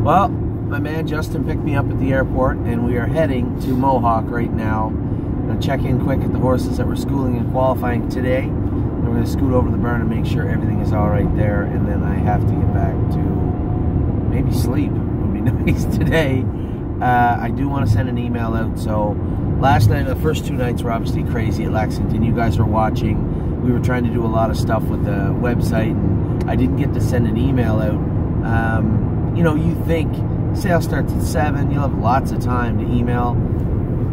Well, my man Justin picked me up at the airport, and we are heading to Mohawk right now. I'm going to check in quick at the horses that we're schooling and qualifying today. And we're going to scoot over to the barn and make sure everything is all right there, and then I have to get back to maybe sleep. It would be nice today. I do want to send an email out. So last night, the first 2 nights were obviously crazy at Lexington. You guys were watching. We were trying to do a lot of stuff with the website, and I didn't get to send an email out. You know, you think sale starts at 7, you'll have lots of time to email.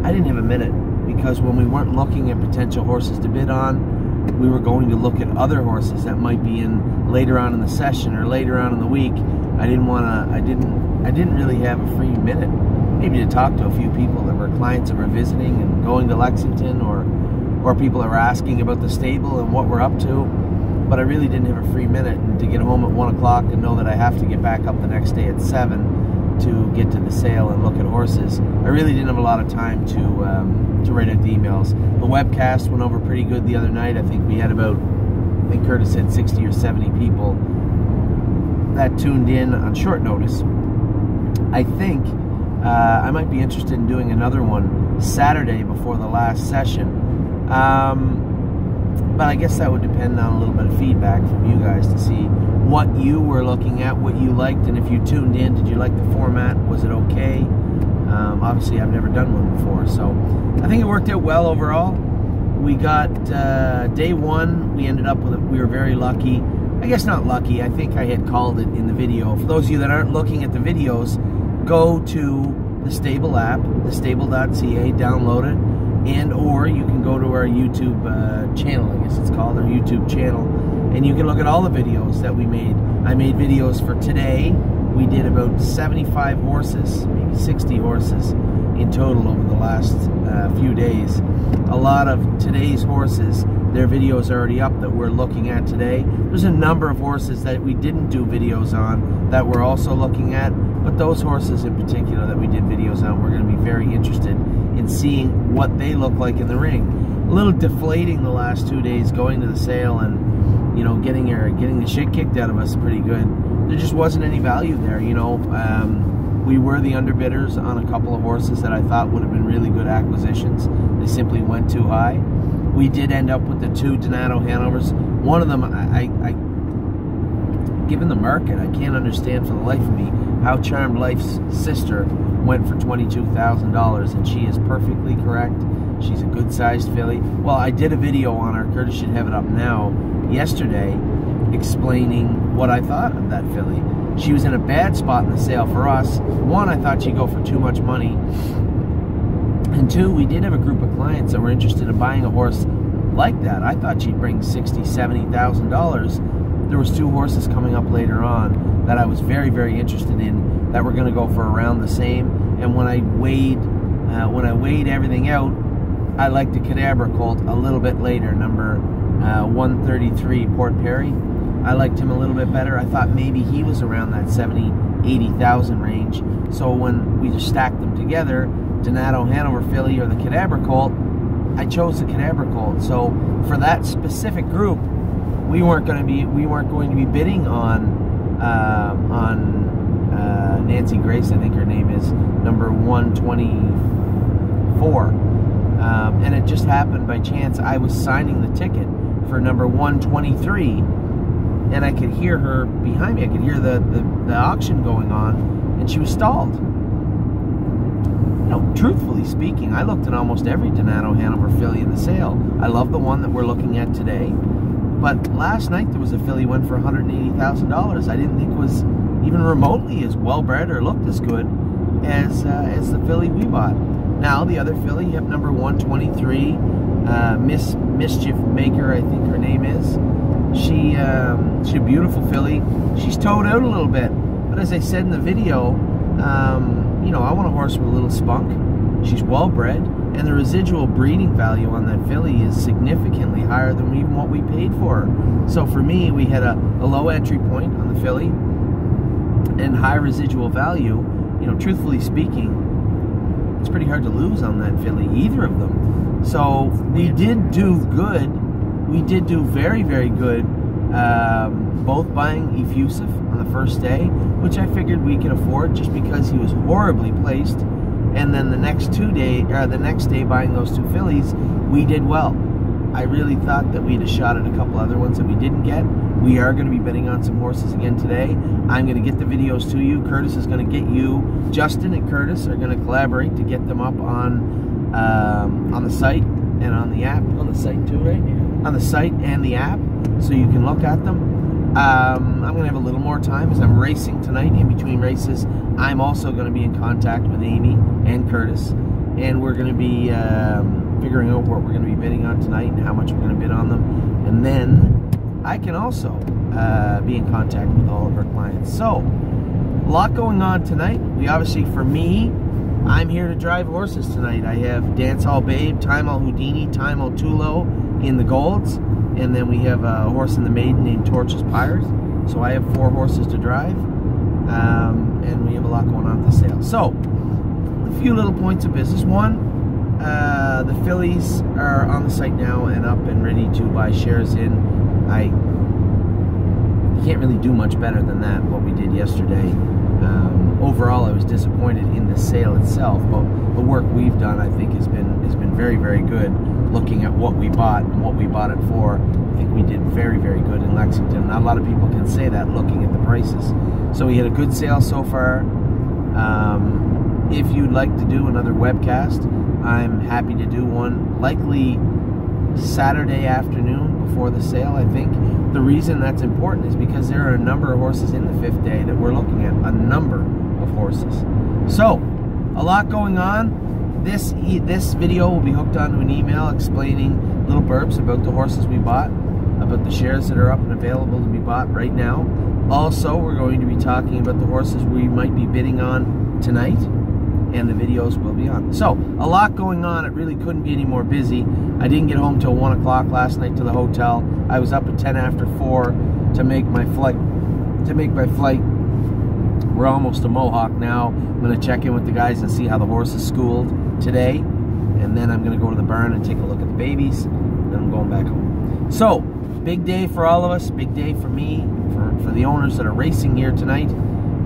I didn't have a minute, because when we weren't looking at potential horses to bid on, we were going to look at other horses that might be in later on in the session or later on in the week. I didn't really have a free minute, maybe to talk to a few people that were clients that were visiting and going to Lexington, or people that were asking about the stable and what we're up to. But I really didn't have a free minute, and to get home at 1 o'clock and know that I have to get back up the next day at 7 to get to the sale and look at horses, I really didn't have a lot of time to write out the emails. The webcast went over pretty good the other night. I think we had about, I think Curtis said 60 or 70 people that tuned in on short notice. I think I might be interested in doing another one Saturday before the last session. But I guess that would depend on a little bit of feedback from you guys to see what you were looking at, what you liked, and if you tuned in, did you like the format? Was it okay? Obviously, I've never done one before, so I think it worked out well overall. We got day 1. We ended up with we were very lucky. I guess not lucky. I think I had called it in the video. For those of you that aren't looking at the videos, go to the Stable app, thestable.ca, download it, and or you can go to our YouTube channel, I guess it's called, our YouTube channel, and you can look at all the videos that we made. I made videos for today. We did about 75 horses, maybe 60 horses in total over the last few days. A lot of today's horses, their videos are already up that we're looking at today. There's a number of horses that we didn't do videos on that we're also looking at, but those horses in particular that we did videos on, we're going to be very interested in seeing what they look like in the ring. A little deflating the last 2 days going to the sale and, you know, getting the shit kicked out of us pretty good. There just wasn't any value there, you know. We were the underbidders on a couple of horses that I thought would have been really good acquisitions. They simply went too high. We did end up with the 2 Donato Hanovers. One of them, given the market, I can't understand for the life of me how Charmed Life's sister went for $22,000, and she is perfectly correct. She's a good-sized filly. Well, I did a video on her, Curtis should have it up now, yesterday, explaining what I thought of that filly. She was in a bad spot in the sale for us. 1, I thought she'd go for too much money. And 2, we did have a group of clients that were interested in buying a horse like that. I thought she'd bring $60,000, $70,000. There was 2 horses coming up later on that I was very, very interested in that were going to go for around the same. And when I weighed everything out, I liked the Cadabra Colt a little bit later, number 133, Port Perry. I liked him a little bit better. I thought maybe he was around that 70,000, 80,000 range. So when we just stacked them together, Donato Hanover filly or the Cadabra Colt, I chose the Cadabra Colt. So for that specific group, we weren't going to be bidding on Nancy Grace, I think her name is, number 124. And it just happened by chance. I was signing the ticket for number 123, and I could hear her behind me. I could hear the auction going on, and she was stalled. You know, truthfully speaking, I looked at almost every Donato Hanover filly in the sale. I love the one that we're looking at today, but last night there was a filly went for $180,000. I didn't think it was even remotely as well-bred or looked as good as the filly we bought. Now the other filly, you have number 123, Miss Mischief Maker, I think her name is. She's a beautiful filly. She's towed out a little bit, but as I said in the video, you know, I want a horse with a little spunk. She's well-bred, and the residual breeding value on that filly is significantly higher than even what we paid for her. So for me, we had a low entry point on the filly and high residual value. You know, truthfully speaking, it's pretty hard to lose on that filly, either of them. So we did do good. We did do very, very good both buying effusive on the first day, which I figured we could afford just because he was horribly placed. And then the next day buying those 2 fillies, we did well. I really thought that we'd have shot at a couple other ones that we didn't get. We are going to be bidding on some horses again today. I'm going to get the videos to you. Curtis is going to get you. Justin and Curtis are going to collaborate to get them up on the site and on the app. On the site too, right? Yeah. On the site and the app, so you can look at them. I'm going to have a little more time as I'm racing tonight. In between races, I'm also going to be in contact with Amy and Curtis, and we're going to be figuring out what we're going to be bidding on tonight and how much we're going to bid on them. And then I can also be in contact with all of our clients. So, a lot going on tonight. We obviously, for me, I'm here to drive horses tonight. I have Dance Hall Babe, Time All Houdini, Time All Tulo in the Golds, and then we have a horse in the Maiden named Torches Pirate. So I have 4 horses to drive, and we have a lot going on at the sale. So, a few little points of business. One, the fillies are on the site now and up and ready to buy shares in. I can't really do much better than that, what we did yesterday. Overall, I was disappointed in the sale itself, but the work we've done, I think, has been very, very good. Looking at what we bought and what we bought it for, I think we did very, very good in Lexington. Not a lot of people can say that looking at the prices. So we had a good sale so far. If you'd like to do another webcast, I'm happy to do one, likely Saturday afternoon before the sale, I think. The reason that's important is because there are a number of horses in the 5th day that we're looking at, a number of horses. So, a lot going on. This video will be hooked onto an email explaining little burps about the horses we bought, about the shares that are up and available to be bought right now. Also, we're going to be talking about the horses we might be bidding on tonight, and the videos will be on. So, a lot going on. It really couldn't be any more busy. I didn't get home till 1 o'clock last night to the hotel. I was up at 10 after 4 to make my flight. We're almost to Mohawk now. I'm going to check in with the guys and see how the horse is schooled today. And then I'm going to go to the barn and take a look at the babies. Then I'm going back home. So, big day for all of us. Big day for me, for the owners that are racing here tonight.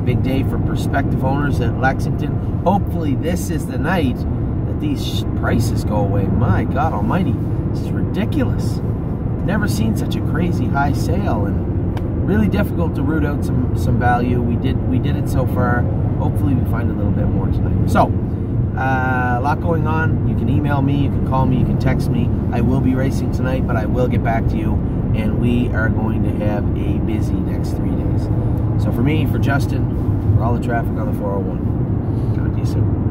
Big day for prospective owners at Lexington. Hopefully this is the night that these prices go away. My God almighty, this is ridiculous. Never seen such a crazy high sale, and really difficult to root out some value. We did it so far. Hopefully we find a little bit more tonight. So, a lot going on. You can email me, you can call me, you can text me. I will be racing tonight, but I will get back to you, and we are going to have a busy next 3 days. So for me, for Justin, for all the traffic on the 401, talk to you soon.